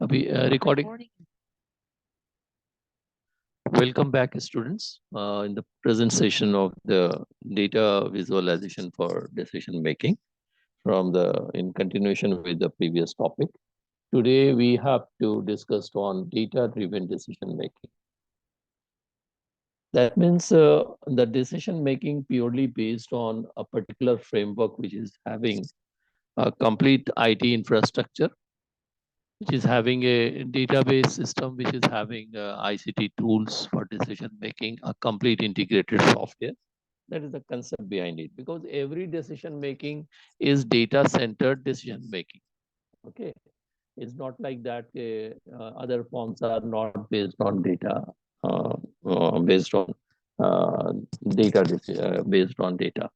Recording. Welcome back, students. In the present session of the data visualization for decision making, in continuation with the previous topic. Today we have to discuss on data-driven decision making. That means the decision making purely based on a particular framework, which is having a complete IT infrastructure, which is having a database system, which is having ICT tools for decision making, a complete integrated software. That is the concept behind it, because every decision making is data centered decision making. Okay, it's not like that. Other forms are not based on data, uh, based on uh, based on data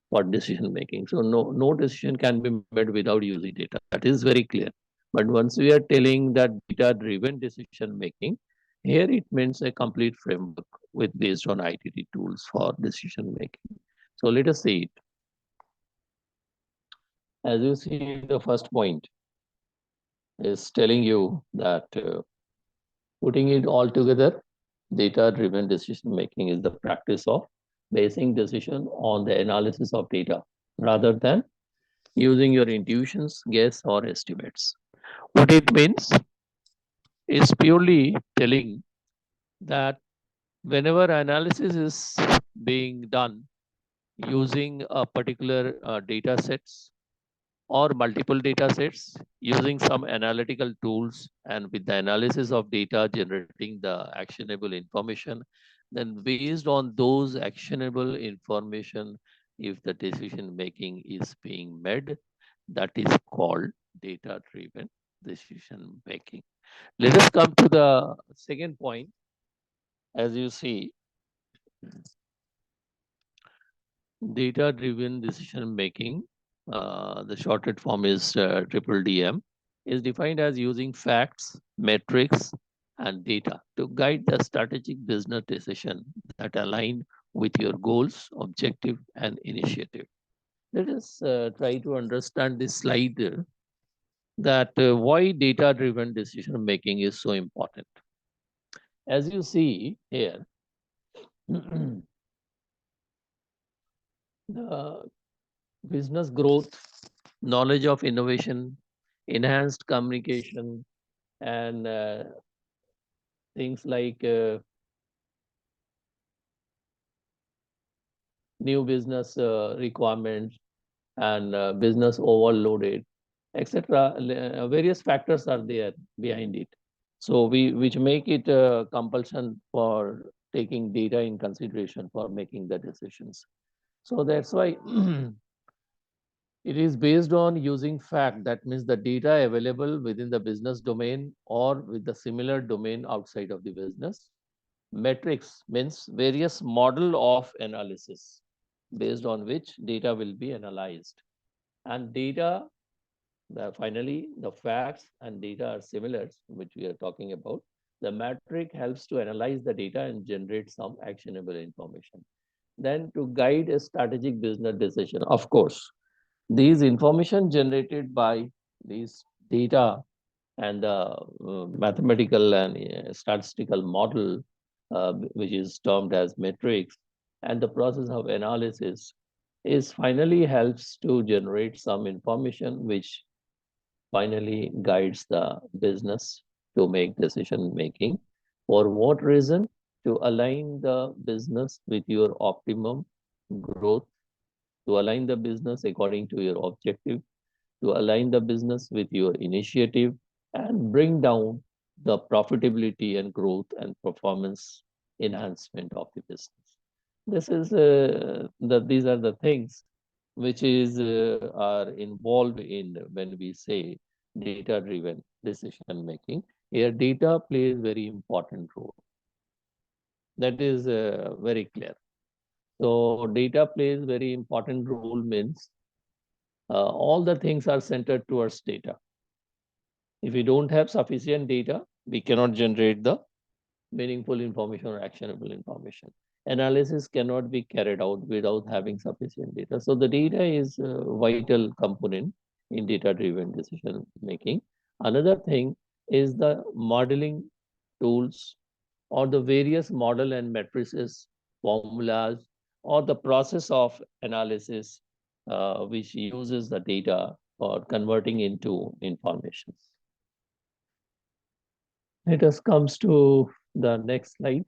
for decision making. So no decision can be made without using data. That is very clear. But once we are telling that data driven decision making, here it means a complete framework with based on ITT tools for decision making. So let us see it. As you see, the first point is telling you that putting it all together, data driven decision making is the practice of basing decision on the analysis of data rather than using your intuitions, guess, or estimates. What it means is purely telling that whenever analysis is being done using a particular data sets or multiple data sets, using some analytical tools, and with the analysis of data generating the actionable information, then based on those actionable information, if the decision making is being made, that is called data driven decision making. Let us come to the second point. As you see, data driven decision making, the shorted form is triple DM, is defined as using facts, metrics, and data to guide the strategic business decision that align with your goals, objective, and initiative. Let us try to understand this slide that why data driven decision making is so important. As you see here, the business growth, knowledge of innovation, enhanced communication, and things like new business requirements and business overloaded, etc. Various factors are there behind it. So which make it a compulsion for taking data in consideration for making the decisions. So that's why it is based on using fact, that means the data available within the business domain or with the similar domain outside of the business. Metrics means various model of analysis based on which data will be analyzed. And data, finally, the facts and data are similar, which we are talking about. The metric helps to analyze the data and generate some actionable information. Then to guide a strategic business decision, of course, these information generated by these data and the mathematical and statistical model, which is termed as metrics, and the process of analysis is finally helps to generate some information which finally guides the business to make decision making. For what reason? To align the business with your optimum growth, to align the business according to your objective, to align the business with your initiative and bring down the profitability and growth and performance enhancement of the business. This is these are the things which is are involved in when we say data driven decision making. Here data plays very important role. That is very clear. So data plays very important role means all the things are centered towards data. If we don't have sufficient data, we cannot generate the meaningful information or actionable information. Analysis cannot be carried out without having sufficient data. So the data is a vital component in data-driven decision making. Another thing, is the modeling tools or the various model and matrices, formulas, or the process of analysis which uses the data for converting into information. Let us comes to the next slide.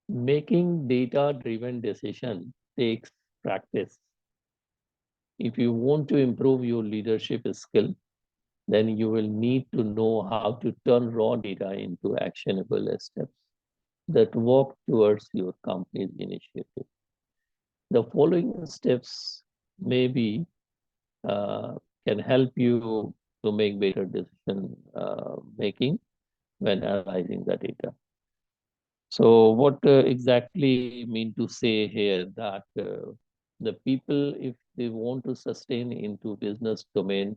Making data-driven decision takes practice. If you want to improve your leadership skill, then you will need to know how to turn raw data into actionable steps that work towards your company's initiative. The following steps maybe uh, can help you to make better decision making when analyzing the data. So what exactly mean to say here that the people, if they want to sustain into business domain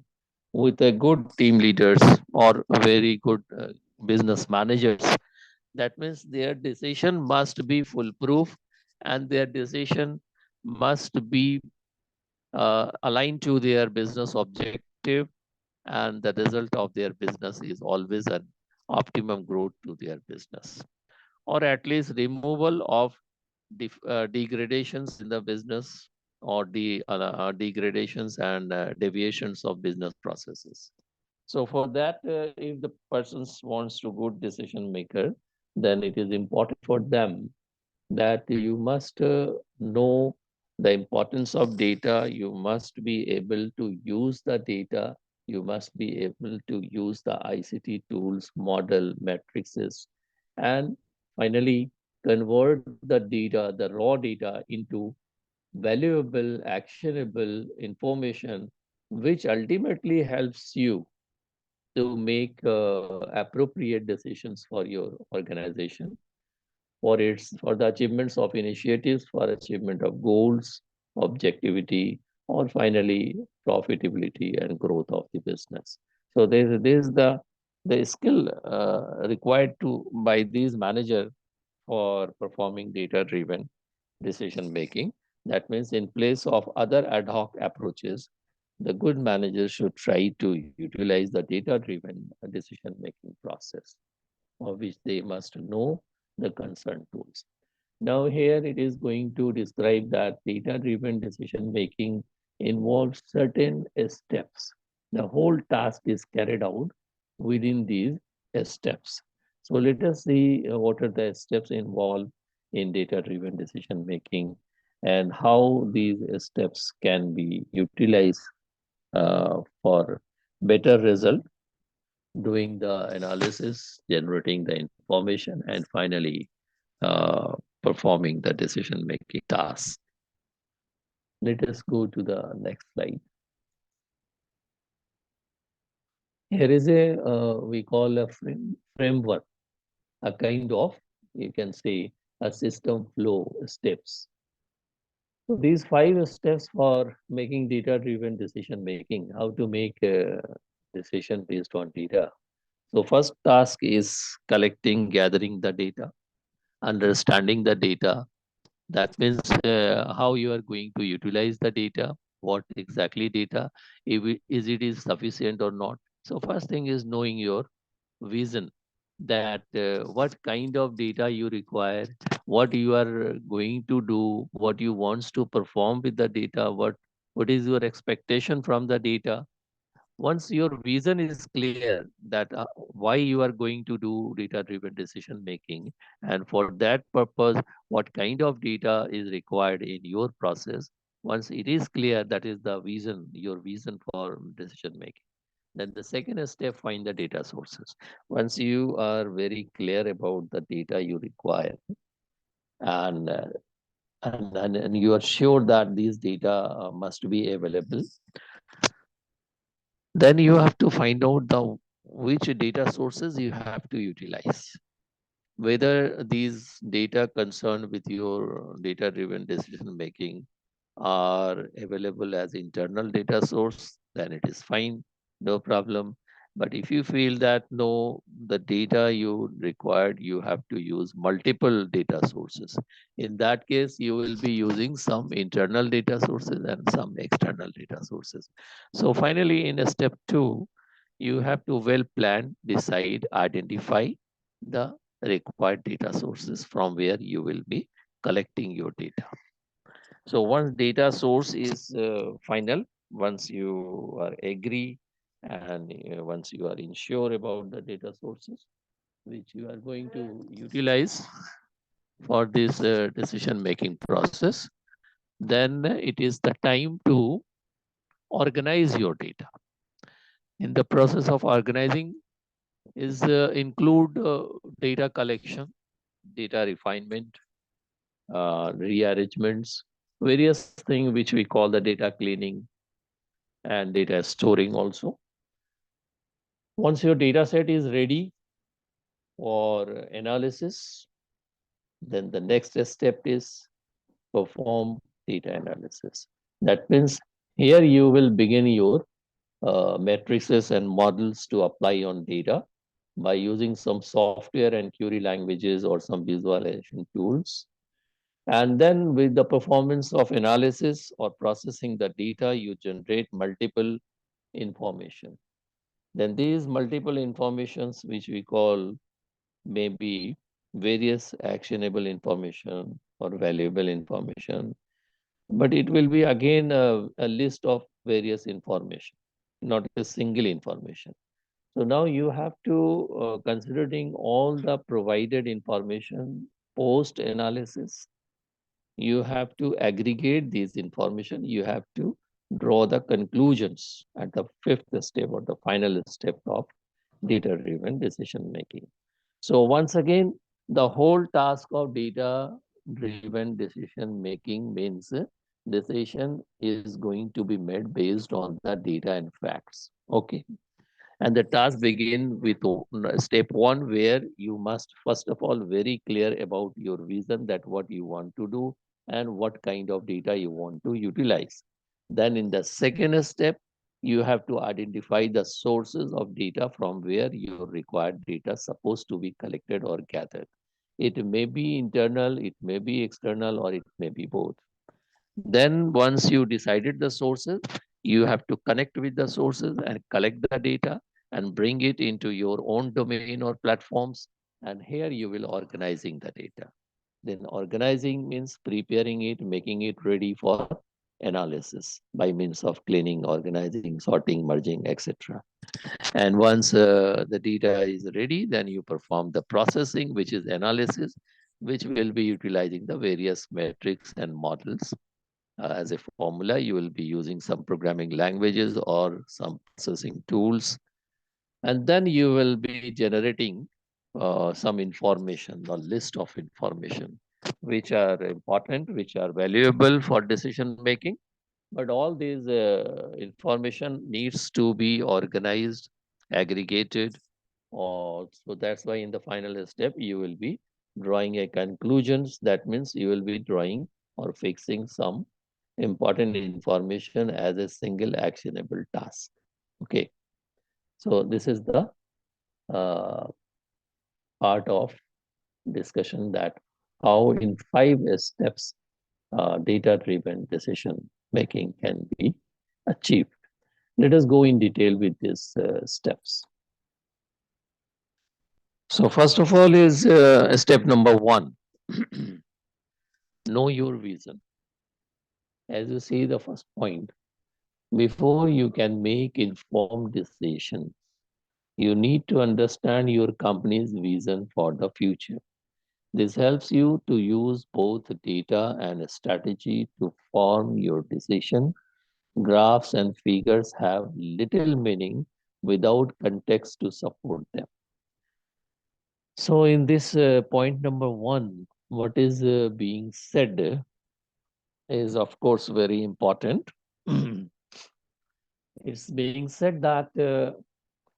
with a good team leaders or very good business managers, that means their decision must be foolproof and their decision must be aligned to their business objective, and the result of their business is always an optimum growth to their business, or at least removal of degradations in the business or the degradations and deviations of business processes. So for that, if the person wants to good decision maker, then it is important for them that you must know the importance of data. You must be able to use the data. You must be able to use the ICT tools, model, matrices, and finally convert the data, the raw data, into valuable, actionable information, which ultimately helps you to make appropriate decisions for your organization, for the achievements of initiatives, for achievement of goals, objectivity, or finally profitability and growth of the business. So there's the skill required to by these manager for performing data-driven decision making. That means in place of other ad hoc approaches, the good managers should try to utilize the data-driven decision making process, of which they must know the concerned tools. Now here it is going to describe that data-driven decision making involves certain steps. The whole task is carried out within these steps. So let us see what are the steps involved in data-driven decision making and how these steps can be utilized for better result, doing the analysis, generating the information, and finally uh, performing the decision-making task. Let us go to the next slide. Here is we call a framework, a kind of, you can say, a system flow steps. So these 5 steps for making data-driven decision making, how to make a decision based on data. So first task is collecting, gathering the data, understanding the data. That means how you are going to utilize the data, what exactly data, if it is sufficient or not. So first thing is knowing your vision, that what kind of data you require, what you are going to do, what you wants to perform with the data, what is your expectation from the data. Once your vision is clear that why you are going to do data driven decision making, and for that purpose what kind of data is required in your process, once it is clear, that is the vision, your vision for decision making. Then the second step, find the data sources. Once you are very clear about the data you require, and and you are sure that these data must be available, then you have to find out the which data sources you have to utilize. Whether these data concerned with your data driven decision making are available as internal data source, then it is fine, no problem. But if you feel that no, the data you required, you have to use multiple data sources. In that case, you will be using some internal data sources and some external data sources. So finally, in step 2, you have to well plan, decide, identify the required data sources from where you will be collecting your data. So once data source is final, once you are agree and once you are sure about the data sources which you are going to utilize for this decision making process, then it is the time to organize your data. In the process of organizing is include data collection, data refinement, rearrangements, various things which we call the data cleaning and data storing also. Once your data set is ready for analysis, then the next step is perform data analysis. That means here you will begin your matrices and models to apply on data by using some software and query languages or some visualization tools. And then with the performance of analysis or processing the data, you generate multiple information. Then these multiple informations, which we call maybe various actionable information or valuable information, but it will be again a list of various information, not a single information. So now you have to considering all the provided information post analysis, you have to aggregate these information, you have to draw the conclusions at the fifth step or the final step of data driven decision making. So once again, the whole task of data driven decision making means decision is going to be made based on the data and facts. Okay. And the task begin with step one, where you must first of all very clear about your vision, that what you want to do and what kind of data you want to utilize. Then in the second step, you have to identify the sources of data from where your required data supposed to be collected or gathered. It may be internal, it may be external, or it may be both. Then once you decided the sources, you have to connect with the sources and collect the data and bring it into your own domain or platforms. And here you will organizing the data. Then organizing means preparing it, making it ready for analysis by means of cleaning, organizing, sorting, merging, etc. And once the data is ready, then you perform the processing, which is analysis, which will be utilizing the various metrics and models as a formula. You will be using some programming languages or some processing tools. And then you will be generating some information, a list of information, which are important, which are valuable for decision making. But all these information needs to be organized, aggregated, or so that's why in the final step, you will be drawing a conclusions. That means you will be drawing or fixing some important information as a single actionable task. Okay. So this is the uh, part of discussion that how in 5 steps data-driven decision making can be achieved. Let us go in detail with these steps. So first of all is step number 1, know your vision. As you see the first point, before you can make informed decisions, you need to understand your company's vision for the future. This helps you to use both data and strategy to form your decision. Graphs and figures have little meaning without context to support them. So in this point number 1, what is being said is of course very important. It's being said that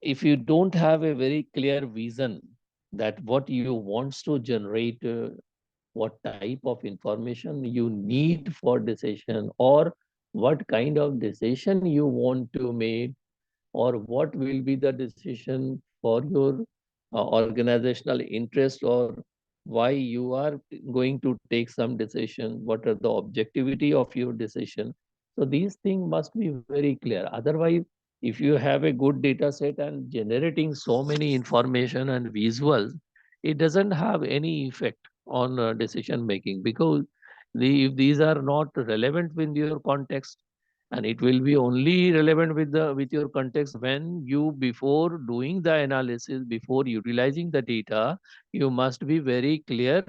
if you don't have a very clear vision that what you wants to generate, what type of information you need for decision, or what kind of decision you want to make, or what will be the decision for your organizational interest, or why you are going to take some decision, what are the objectivity of your decision. So these things must be very clear. Otherwise, If you have a good data set and generating so many information and visuals, it doesn't have any effect on decision making, because if these are not relevant with your context, and it will be only relevant with your context when you, before doing the analysis, before utilizing the data, you must be very clear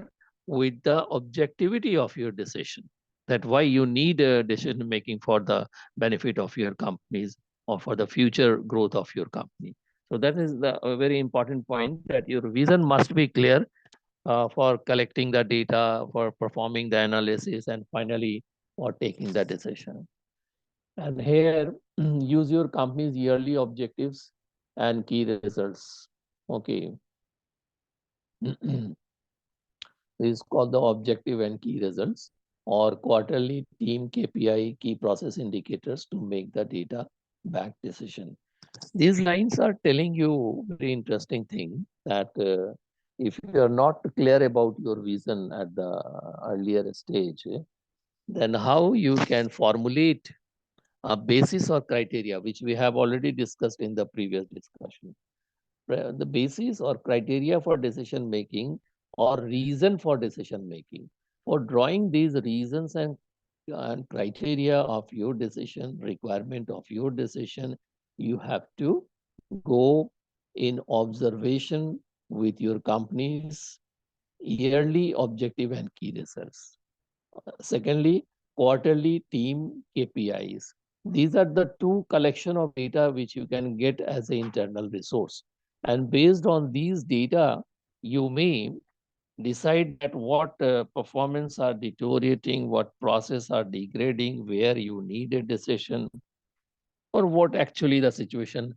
with the objectivity of your decision, that why you need a decision making for the benefit of your companies or for the future growth of your company. So that is a very important point, that your vision must be clear for collecting the data, for performing the analysis, and finally for taking the decision. And here, use your company's yearly objectives and key results. Okay. This is called the objective and key results, or quarterly team KPI, key process indicators, to make the data backed decision. These lines are telling you very interesting thing, that if you are not clear about your vision at the earlier stage, then how you can formulate a basis or criteria, which we have already discussed in the previous discussion. The basis or criteria for decision making, or reason for decision making. For drawing these reasons and criteria of your decision, requirement of your decision, you have to go in observation with your company's yearly objective and key results. Secondly, quarterly team KPIs. These are the two collection of data which you can get as an internal resource. And based on these data, you may decide that what performance are deteriorating, what process are degrading, where you need a decision, or what actually the situation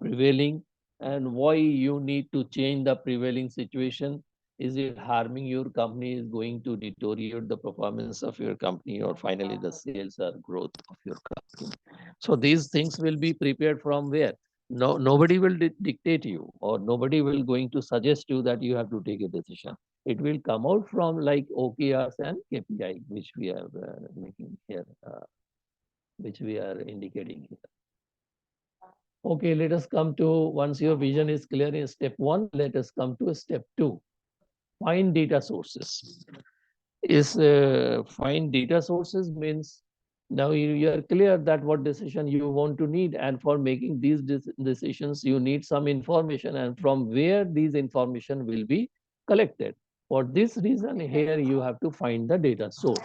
prevailing, and why you need to change the prevailing situation. Is it harming your company, is going to deteriorate the performance of your company, or finally the sales or growth of your company? So these things will be prepared from where? No, nobody will dictate you, or nobody will going to suggest you that you have to take a decision. It will come out from like OKRs and KPI, which we are making here, which we are indicating here. Okay, let us come to, once your vision is clear in step one, let us come to step two. Find data sources. Find data sources means now you are clear that what decision you want to need, and for making these decisions you need some information, and from where these information will be collected. For this reason, here you have to find the data source.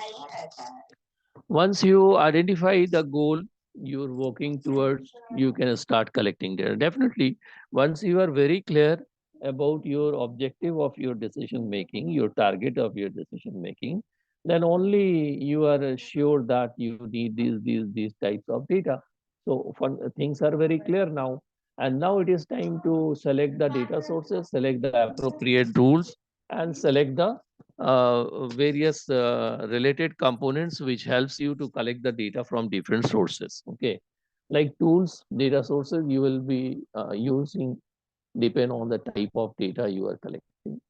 Once you identify the goal you're working towards, you can start collecting data. Definitely, once you are very clear about your objective of your decision making, your target of your decision making, then only you are sure that you need these types of data. So things are very clear now. And now it is time to select the data sources, select the appropriate rules, and select the various related components which helps you to collect the data from different sources. Okay, like tools, data sources you will be using depend on the type of data you are collecting.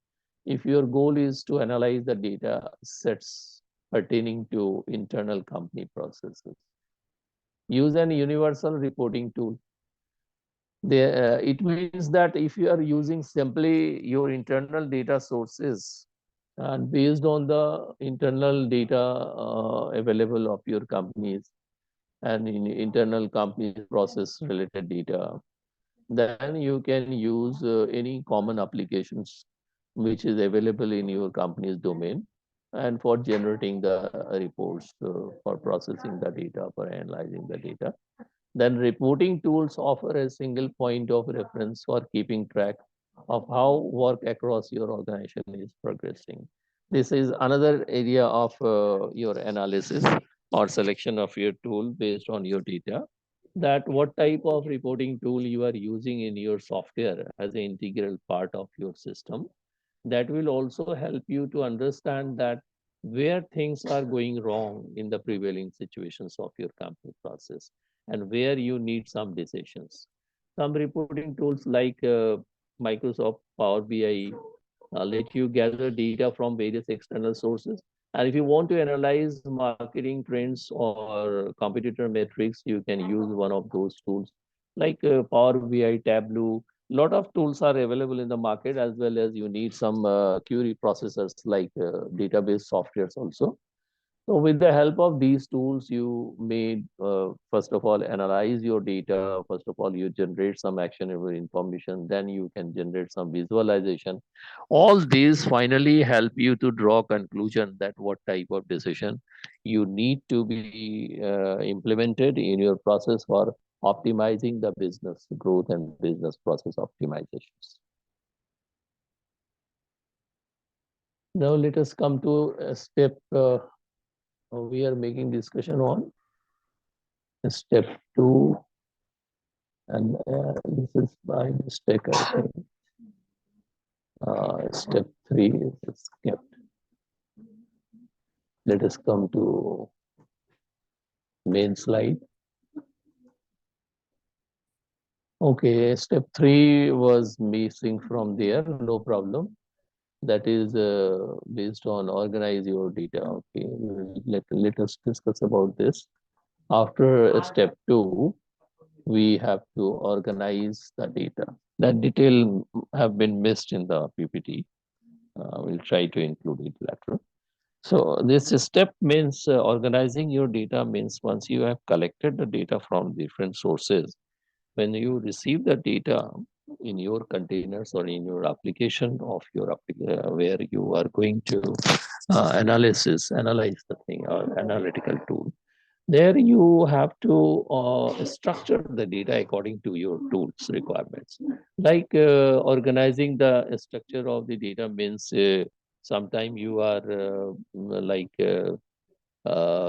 If your goal is to analyze the data sets pertaining to internal company processes, use an universal reporting tool. It means that if you are using simply your internal data sources, and based on the internal data available of your companies, and in internal companies process related data, then you can use any common applications which is available in your company's domain, and for generating the reports, for processing the data, for analyzing the data. Then reporting tools offer a single point of reference for keeping track of how work across your organization is progressing. This is another area of your analysis or selection of your tool based on your data, that what type of reporting tool you are using in your software as an integral part of your system. That will also help you to understand that where things are going wrong in the prevailing situations of your company process, and where you need some decisions. Some reporting tools like Microsoft Power BI let you gather data from various external sources. And if you want to analyze marketing trends or competitor metrics, you can use one of those tools like Power BI, Tableau. Lot of tools are available in the market, as well as you need some query processors like database softwares also. So with the help of these tools, you may, first of all, analyze your data. First of all, you generate some actionable information. Then you can generate some visualization. All these finally help you to draw conclusion that what type of decision you need to be implemented in your process for optimizing the business growth and business process optimizations. Now let us come to a step we are making discussion on. Step 2, and this is by mistake, I think. Step 3 is skipped. Let us come to main slide. Okay, step 3 was missing from there, no problem. That is based on organize your data. Okay, let us discuss about this. After step 2, we have to organize the data. That detail have been missed in the PPT. We'll try to include it later. So this step means organizing your data means once you have collected the data from different sources, when you receive the data in your containers or in your application of your where you are going to analyze the thing or analytical tool, there you have to structure the data according to your tools requirements. Like organizing the structure of the data means sometime you are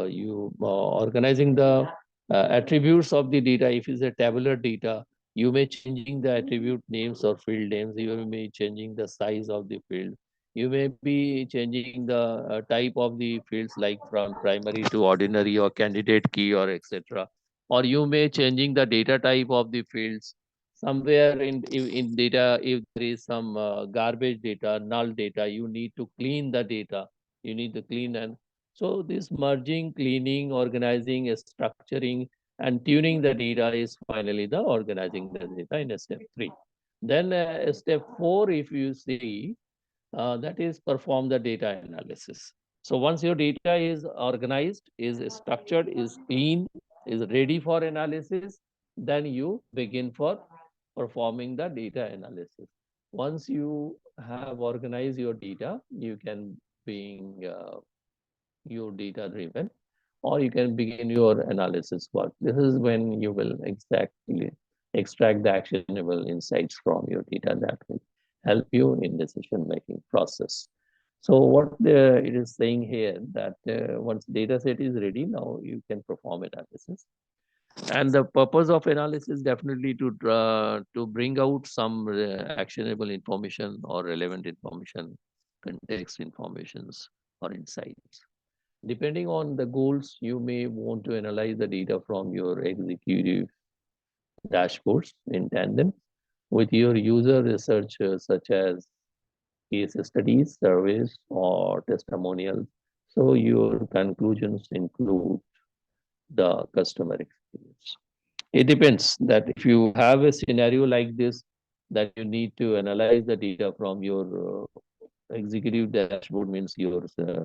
you organizing the attributes of the data. If it's a tabular data, you may changing the attribute names or field names. You may changing the size of the field. You may be changing the type of the fields, like from primary to ordinary or candidate key or etc. Or you may changing the data type of the fields. Somewhere in data, if there is some garbage data, null data, you need to clean the data. You need to clean, and so this merging, cleaning, organizing, structuring, and tuning the data is finally the organizing the data in a step 3. Then step 4, if you see, that is perform the data analysis. So once your data is organized, is structured, is clean, is ready for analysis, then you begin for performing the data analysis. Once you have organized your data, you can being your data driven, or you can begin your analysis work. This is when you will exactly extract the actionable insights from your data that will help you in decision making process. So what it is saying here that once data set is ready, now you can perform analysis. And the purpose of analysis definitely to bring out some actionable information or relevant information, context informations or insights. Depending on the goals, you may want to analyze the data from your executive dashboards in tandem with your user research, such as case studies, surveys, or testimonials. So your conclusions include the customer experience. It depends that if you have a scenario like this, that you need to analyze the data from your executive dashboard, means your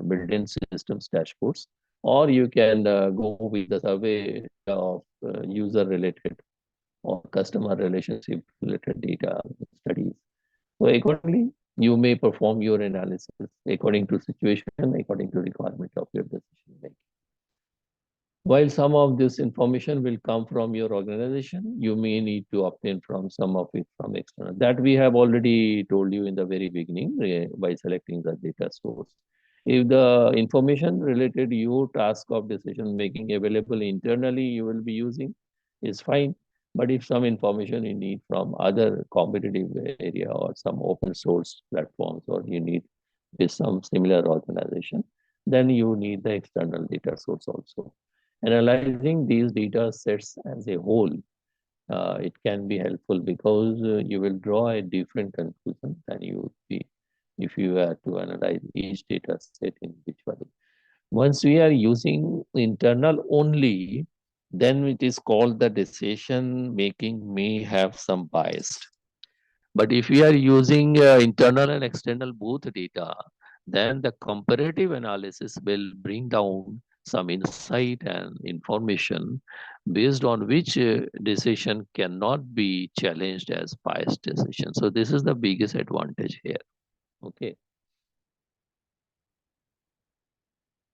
built-in systems dashboards, or you can go with the survey of user related or customer relationship related data studies. So accordingly, you may perform your analysis according to situation, according to requirement of your decision making. While some of this information will come from your organization, you may need to obtain from some of it from external. That we have already told you in the very beginning by selecting the data source. If the information related to your task of decision making available internally, you will be using, is fine. But if some information you need from other competitive area or some open source platforms, or you need with some similar organization, then you need the external data source also. Analyzing these data sets as a whole, it can be helpful because you will draw a different conclusion than you would be if you were to analyze each data set individually. Once we are using internal only, then it is called the decision making may have some bias. But if we are using internal and external both data, then the comparative analysis will bring down some insight and information based on which decision cannot be challenged as biased decision. So this is the biggest advantage here. Okay.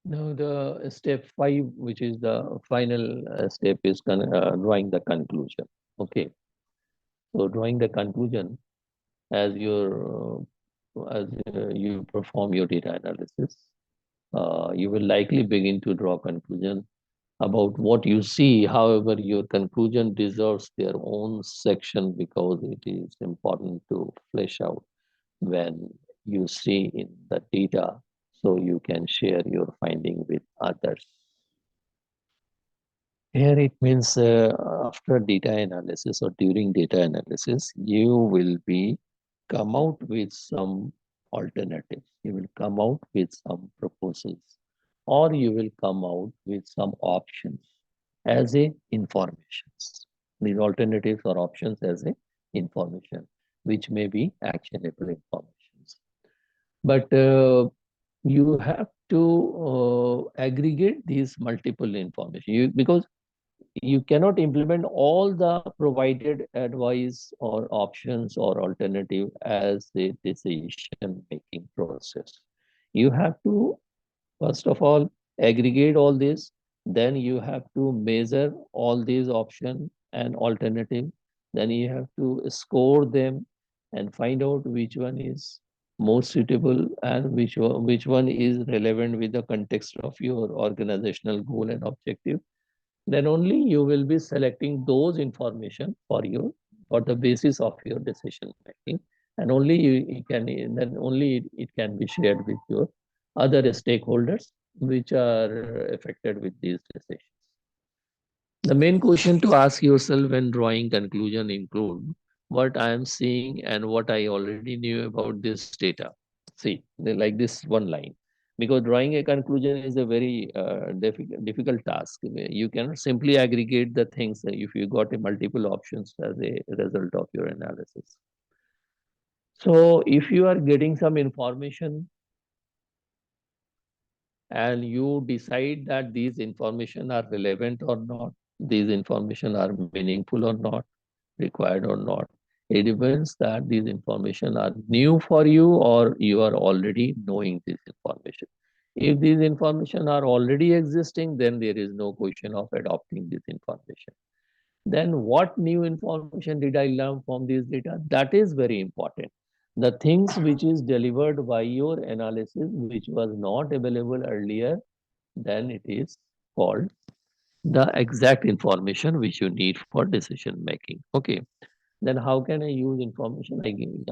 Now the step 5, which is the final step, is drawing the conclusion. Okay. So drawing the conclusion as you perform your data analysis, you will likely begin to draw conclusion about what you see. However, your conclusion deserves their own section because it is important to flesh out when you see in the data so you can share your finding with others. Here it means after data analysis or during data analysis, you will be come out with some alternatives. You will come out with some proposals, or you will come out with some options as a informations. These alternatives or options as a information, which may be actionable informations. But you have to aggregate these multiple information because you cannot implement all the provided advice or options or alternative as a decision making process. You have to first of all aggregate all this, then you have to measure all these options and alternative, then you have to score them and find out which one is most suitable and which one is relevant with the context of your organizational goal and objective. Then only you will be selecting those information for the basis of your decision making, and only you can then only it can be shared with your other stakeholders which are affected with these decisions. The main question to ask yourself when drawing conclusion include what I am seeing and what I already knew about this data. See, like this one line, because drawing a conclusion is a very difficult task. You cannot simply aggregate the things if you got a multiple options as a result of your analysis. So if you are getting some information and you decide that these information are relevant or not, these information are meaningful or not, required or not, it depends that these information are new for you or you are already knowing this information. If these information are already existing, then there is no question of adopting this information. Then what new information did I learn from this data? That is very important. The things which is delivered by your analysis, which was not available earlier, then it is called the exact information which you need for decision making. Okay. Then how can I use information?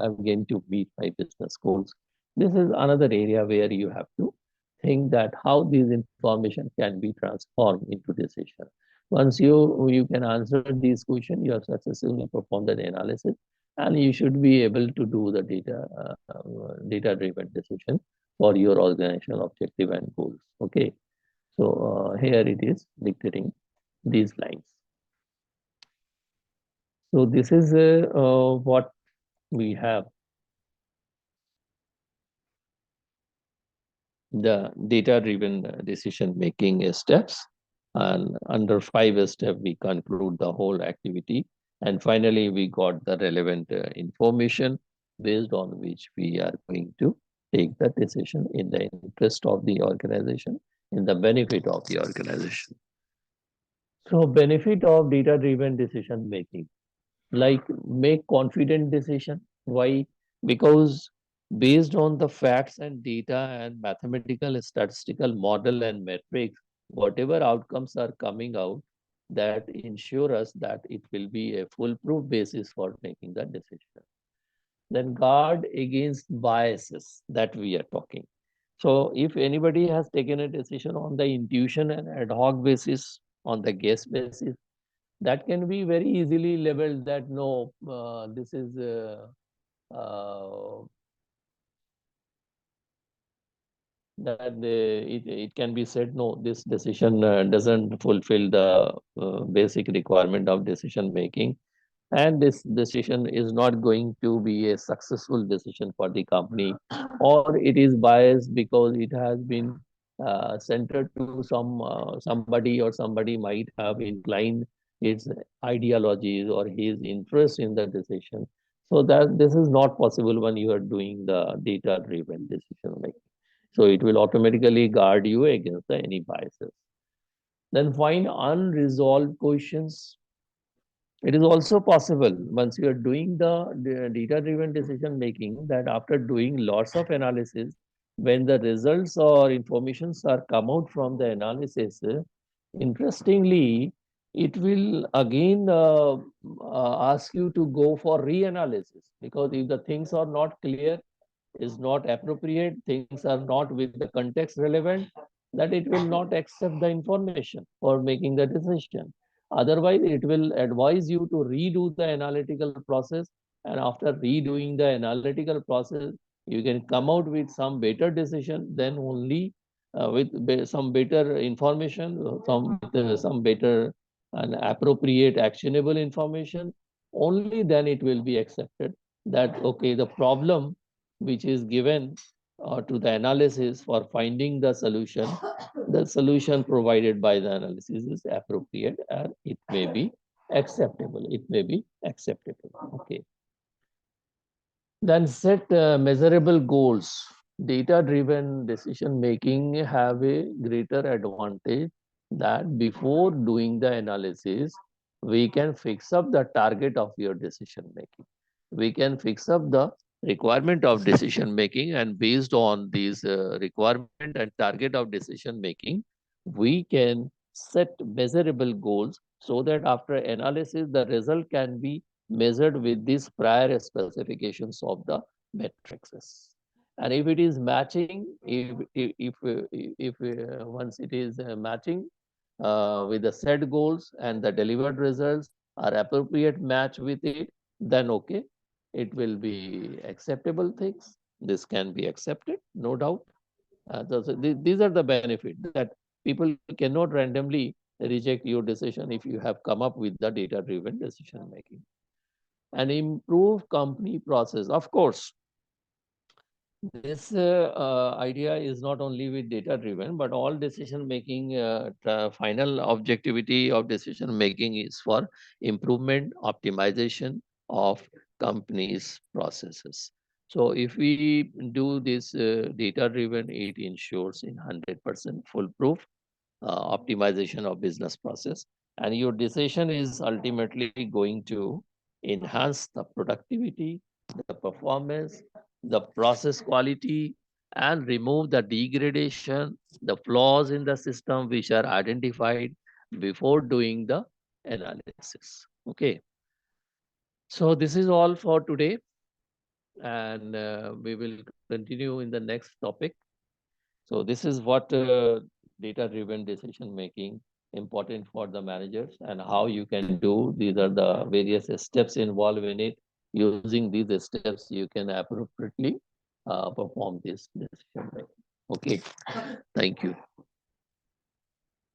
I'm going to meet my business goals. This is another area where you have to think that how these information can be transformed into decision. Once you can answer these questions, you have successfully performed the analysis, and you should be able to do the data driven decision for your organizational objective and goals. Okay, so here it is dictating these lines. So this is what we have, the data-driven decision-making steps. And under 5 steps, we conclude the whole activity. And finally, we got the relevant information based on which we are going to take the decision in the interest of the organization, in the benefit of the organization. So benefit of data-driven decision making, like make confident decision. Why? Because based on the facts and data and mathematical statistical model and metrics, whatever outcomes are coming out, that ensure us that it will be a foolproof basis for making that decision. Then guard against biases that we are talking. So if anybody has taken a decision on the intuition and ad hoc basis, on the guess basis, that can be very easily labeled that no, this is uh, that it can be said, no, this decision doesn't fulfill the basic requirement of decision making, and this decision is not going to be a successful decision for the company, or it is biased because it has been centered to somebody, or somebody might have inclined his ideologies or his interest in the decision. So that this is not possible when you are doing the data driven decision making. So it will automatically guard you against any biases. Then find unresolved questions. It is also possible once you are doing the data-driven decision making, that after doing lots of analysis, when the results or informations are come out from the analysis, interestingly, it will again ask you to go for reanalysis, because if the things are not clear, is not appropriate, things are not with the context relevant, that it will not accept the information for making the decision. Otherwise, it will advise you to redo the analytical process. And after redoing the analytical process, you can come out with some better decision, then only with some better information, some better and appropriate actionable information, only then it will be accepted that, okay, the problem which is given to the analysis for finding the solution provided by the analysis is appropriate, and it may be acceptable. It may be acceptable. Okay. Then set measurable goals. Data-driven decision making have a greater advantage that before doing the analysis, we can fix up the target of your decision making. We can fix up the requirement of decision making, and based on these requirement and target of decision making, we can set measurable goals so that after analysis, the result can be measured with these prior specifications of the matrices. And if it is matching, if once it is matching with the set goals and the delivered results are appropriate match with it, then okay, it will be acceptable things. This can be accepted, no doubt. These are the benefits that people cannot randomly reject your decision if you have come up with the data-driven decision making. And improve company process. Of course, this idea is not only with data driven, but all decision making, final objectivity of decision making is for improvement, optimization of companies' processes. So if we do this data driven, it ensures in 100% foolproof optimization of business process, and your decision is ultimately going to enhance the productivity, the performance, the process quality, and remove the degradation, the flaws in the system which are identified before doing the analysis. Okay. So this is all for today, and we will continue in the next topic. So this is what data-driven decision making important for the managers, and how you can do. These are the various steps involved in it. Using these steps, you can appropriately perform this decision making. Okay, thank you.